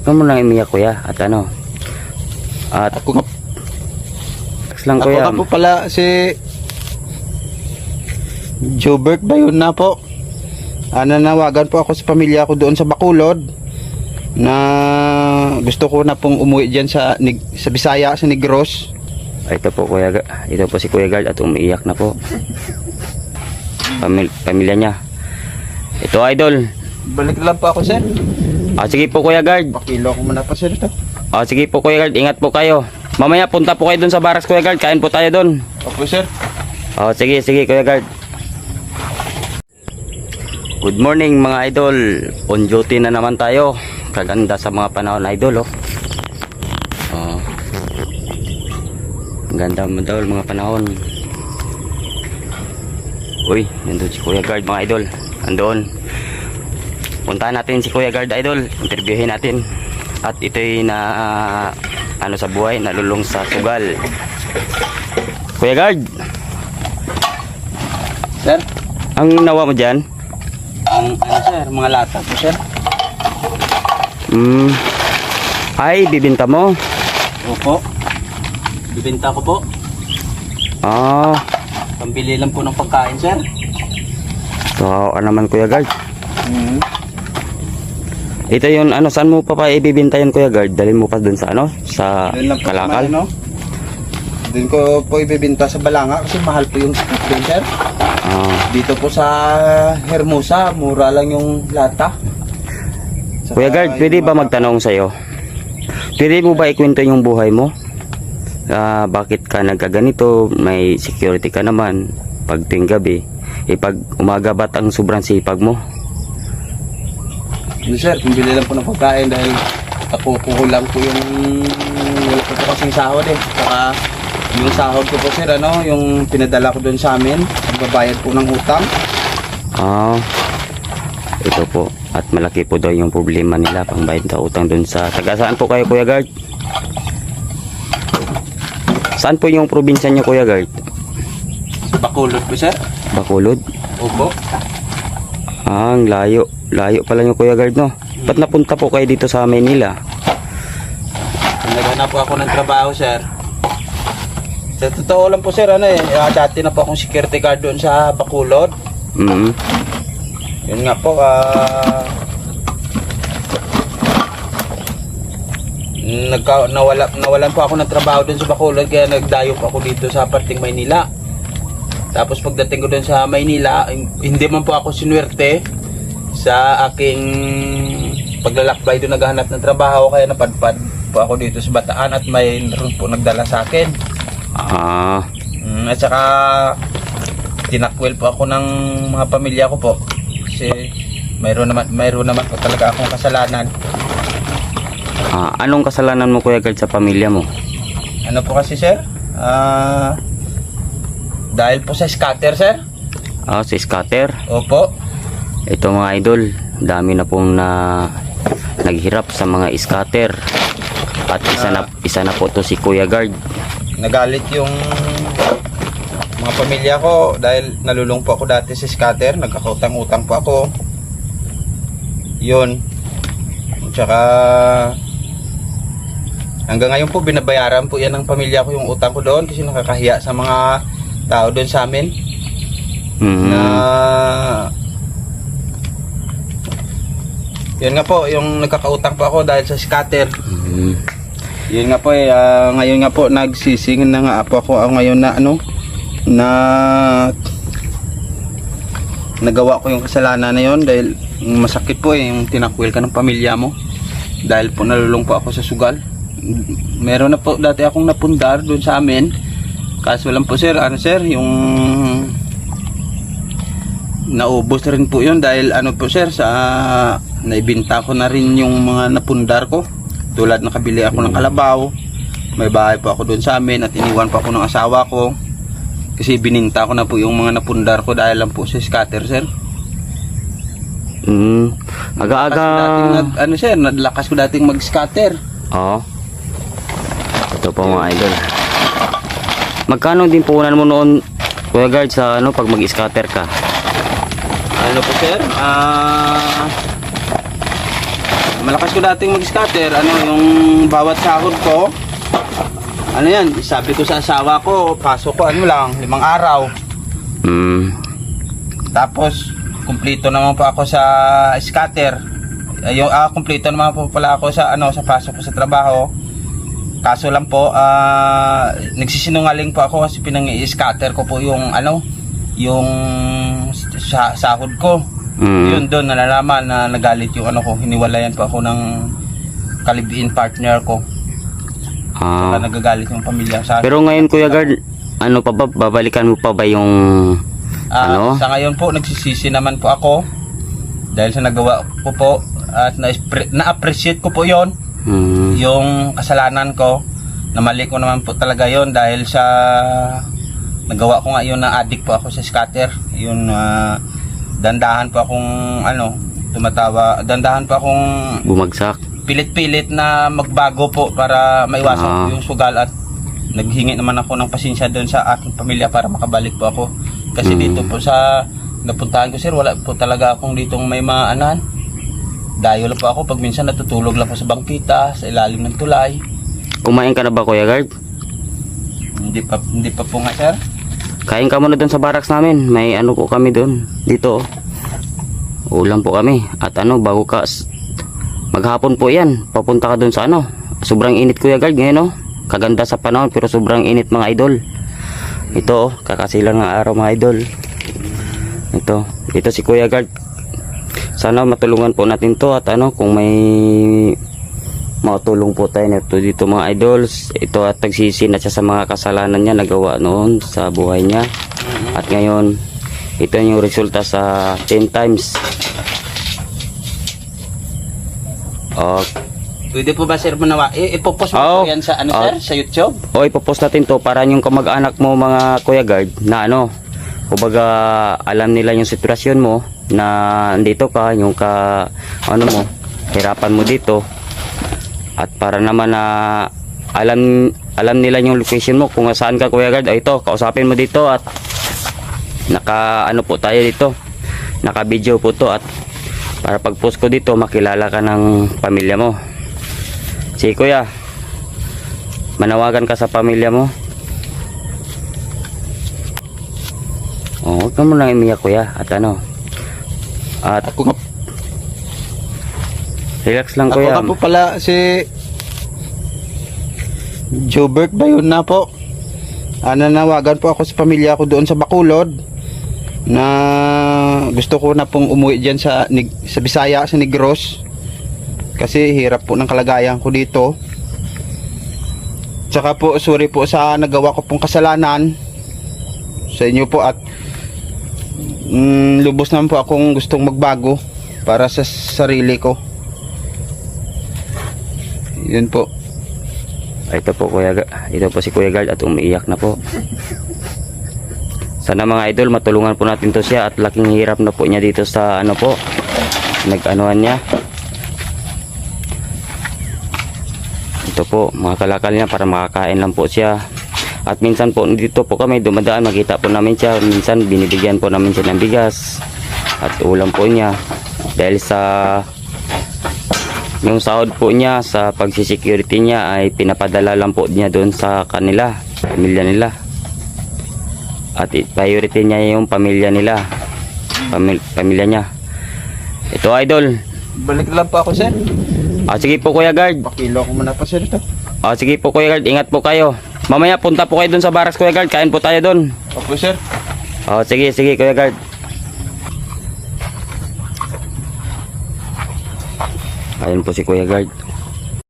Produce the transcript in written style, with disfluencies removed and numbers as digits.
Huwag mo nang umiyak kuya. At ano. At Ako, relax lang ako kuya. nga po pala si Jobert Bayon na po. Nanawagan po ako sa pamilya ko doon sa Bacolod na gusto ko na pong umuwi dyan sa Bisaya, sa Negros. Ito po kuya. Ito po si Kuya Guard at umiiyak na po. Pamilya niya. Ito idol. Balik lang po ako, sir. Sige po Kuya Guard. Pakilo ko muna pa, sir, ito. Sige po Kuya Guard. Ingat po kayo. Mamaya punta po kayo dun sa barracks Kuya Guard. Kain po tayo dun. Opo, sir. Sige Kuya Guard. Good morning mga idol. On duty na naman tayo. Kaganda sa mga panahon idol Ang ganda mo daw mga panahon. Uy, nandun si Kuya Guard mga idol. Andoon. Puntahan natin si Kuya Guard idol. Interviewin natin. At ito'y na sa buhay, nalulong sa sugal. Kuya Guard, Sir? ang nawa mo dyan? Sir, mga lata po, sir. Ay, bibinta mo? Opo. Bibenta ko po. Pambili lang po ng pagkain, sir. So, naman Kuya Guard. Ito yun, saan mo pa ibibinta yun Kuya Guard? Dalhin mo pa dun sa sa Kalakal? Doon ko po ibibenta sa Balanga kasi mahal po yung doon, sir. Dito po sa Hermosa, mura lang yung lata. Kuya Guard, pwede ba magtanong sa'yo? Pwede mo ba ikwento yung buhay mo? Bakit ka nagkaganito? May security ka naman pag tuwing gabi. Pag umaga ba't ang sobrang sipag mo? Sir, bumili lang po ng pagkain dahil ako kukulang po yung wala po kasing sahod Saka yung sahod ko po, sir, yung pinadala ko doon sa amin, magbabayad po ng utang. Ito po. At malaki po daw yung problema nila pangbayad ng utang doon sa taga. Saan po kayo Kuya Guard? Saan po yung probinsya niyo Kuya Guard? Bacolod po, sir. Bacolod? Opo. Ang layo. Layo pala yung Kuya Guard, no? Ba't napunta po kayo dito sa Maynila? Naghanap po ako ng trabaho, sir. Sa totoo lang po, sir, dati na po akong security guard doon sa Bacolod. Yun nga po, nawalan po ako ng trabaho doon sa Bacolod, kaya nagdayo po ako dito sa parting Maynila. Tapos pagdating ko doon sa Maynila, hindi man po ako sinuwerte sa aking paglalakbay doon naghahanap ng trabaho, kaya napadpad po ako dito sa Bataan at mayroon po nagdala sa akin. At saka tinakwil po ako ng mga pamilya ko po kasi mayroon naman po talaga akong kasalanan. Anong kasalanan mo Kuya Guard sa pamilya mo? Ano po kasi, sir? Dahil po sa scatter, sir. Sa scatter? Opo. Ito mga idol, dami na pong naghirap sa mga scatter. At isa na po to si Kuya Guard. Nagalit yung mga pamilya ko dahil nalulung po ako dati sa scatter, nagkakautang-utang po ako. Yun. Tsaka hanggang ngayon po binabayaran po yan ng pamilya ko yung utang ko doon kasi nakakahiya sa mga tao doon sa amin. Na yun nga po, yung nagkakautang po ako dahil sa scatter. Yun nga po ngayon nga po nagsisingin na nga po ako ngayon na nagawa ko yung kasalanan na yun dahil masakit po yung tinakwil ka ng pamilya mo dahil po nalulung po ako sa sugal. Meron na po dati akong napundar doon sa amin, kaso lang po, sir, sir, yung naubos rin po yun dahil po, sir, sa naibinta ko na rin yung mga napundar ko. Tulad nakabili ako ng kalabaw, may bahay po ako doon sa amin at iniwan pa ako ng asawa ko kasi bininta ko na po yung mga napundar ko dahil lang po sa scatter, sir. Aga-aga sir, nadlakas ko dating mag-scatter. Ito po mga idol. Magkano din puhunan mo noon Kuya Guard sa pag mag-scatter ka? Ano po, sir? malakas ko dating mag-scatter. Ano, yung bawat sahod ko, ano yan, sabi ko sa asawa ko, pasok ko ano lang, 5 araw. Tapos, kumplito naman po ako sa scatter. Kumplito naman po pala ako sa ano, sa pasok ko sa trabaho. Kaso lang po, nagsisinungaling po ako kasi pinang-i-scatter ko po yung ano, yung sahod ko. Yun doon nalalaman na nagalit yung ano ko, hiniwalayan po ako ng kalibiin partner ko. Saka nagagalit yung pamilya sa akin. Pero ngayon Kuya Guard, ano pa ba, babalikan mo pa ba yung ano? Sa ngayon po nagsisisi naman po ako dahil sa nagawa ko po at na-appreciate ko po yon. Yung kasalanan ko, na mali ko naman po talaga yon dahil sa nagawa ko nga yun na addict po ako sa scatter. Yun, dandahan po akong ano, dandahan po akong bumagsak. Pilit-pilit na magbago po para maiwasan po yung sugal, at naghingi naman ako ng pasensya doon sa aking pamilya para makabalik po ako. Kasi dito po sa napuntahan ko, sir, wala po talaga akong ditong may maanan. Dayo lang po ako, pag minsan natutulog lang po sa bangkita, sa ilalim ng tulay. Kumain ka na ba Kuya Guard? Hindi pa po nga, sir. Kain ka muna doon sa barracks namin. May ano po kami doon. Dito. Ulam po kami. At ano, bago ka maghapon po yan, papunta ka doon sa ano. Sobrang init Kuya Guard ngayon, oh. Kaganda sa panahon pero sobrang init mga idol. Ito, kakasilang ng araw mga idol. Ito si Kuya Guard. Sana matulungan po natin to, at ano, kung may makatulong po tayo nito dito mga idols. Ito at nagsisi na siya sa mga kasalanan niya nagawa noon sa buhay niya. At ngayon, ito yung resulta sa 10 times. Pwede po ba, sir, manawa? Ipopost mo po yan sa ano, sir? Sa YouTube? O, ipopost natin to para yung kamag-anak mo mga Kuya Guard na ano, kumbaga alam nila yung sitwasyon mo na andito ka, yung ano mo, hirapan mo dito. At para naman na alam nila yung location mo kung saan ka Kuya Guard. Ito, kausapin mo dito at ano po tayo dito. Naka video po to, at para pag post ko dito makilala ka ng pamilya mo. Si Kuya, manawagan ka sa pamilya mo. Huwag ka mo nang imiyak Kuya. At ano, at relax lang Kuya. Ako po pala si Jobert ba yun na po? Nanawagan po ako sa pamilya ko doon sa Bacolod na gusto ko na pong umuwi dyan sa Bisaya, sa Negros, kasi hirap po ng kalagayan ko dito. Tsaka po sorry po sa nagawa ko pong kasalanan sa inyo po, at lubos naman po akong gustong magbago para sa sarili ko. Yun po. Ito po si Kuya Guard at umiiyak na po. Sana mga idol matulungan po natin to siya, at laking hirap na po niya dito sa ano po, nag-anuhan niya. Ito po mga kalakal niya para makakain lang po siya. At minsan po dito po kami dumadaan, makita po namin siya, minsan binibigyan po namin siya ng bigas at ulam po niya, dahil sa yung sahod po niya sa pagsisecurity niya ay pinapadala lang po niya doon sa kanila, pamilya nila. At priority niya yung pamilya nila, pamilya niya. Ito idol, Balik lang po ako, sir. sige po Kuya Guard. Pakilo ko muna pa, sir, ito. Sige po Kuya Guard, ingat po kayo. Mamaya punta po kayo doon sa barracks Kuya Guard, kain po tayo doon. Opo, sir. Sige Kuya Guard. Ayun po si Kuya Guard.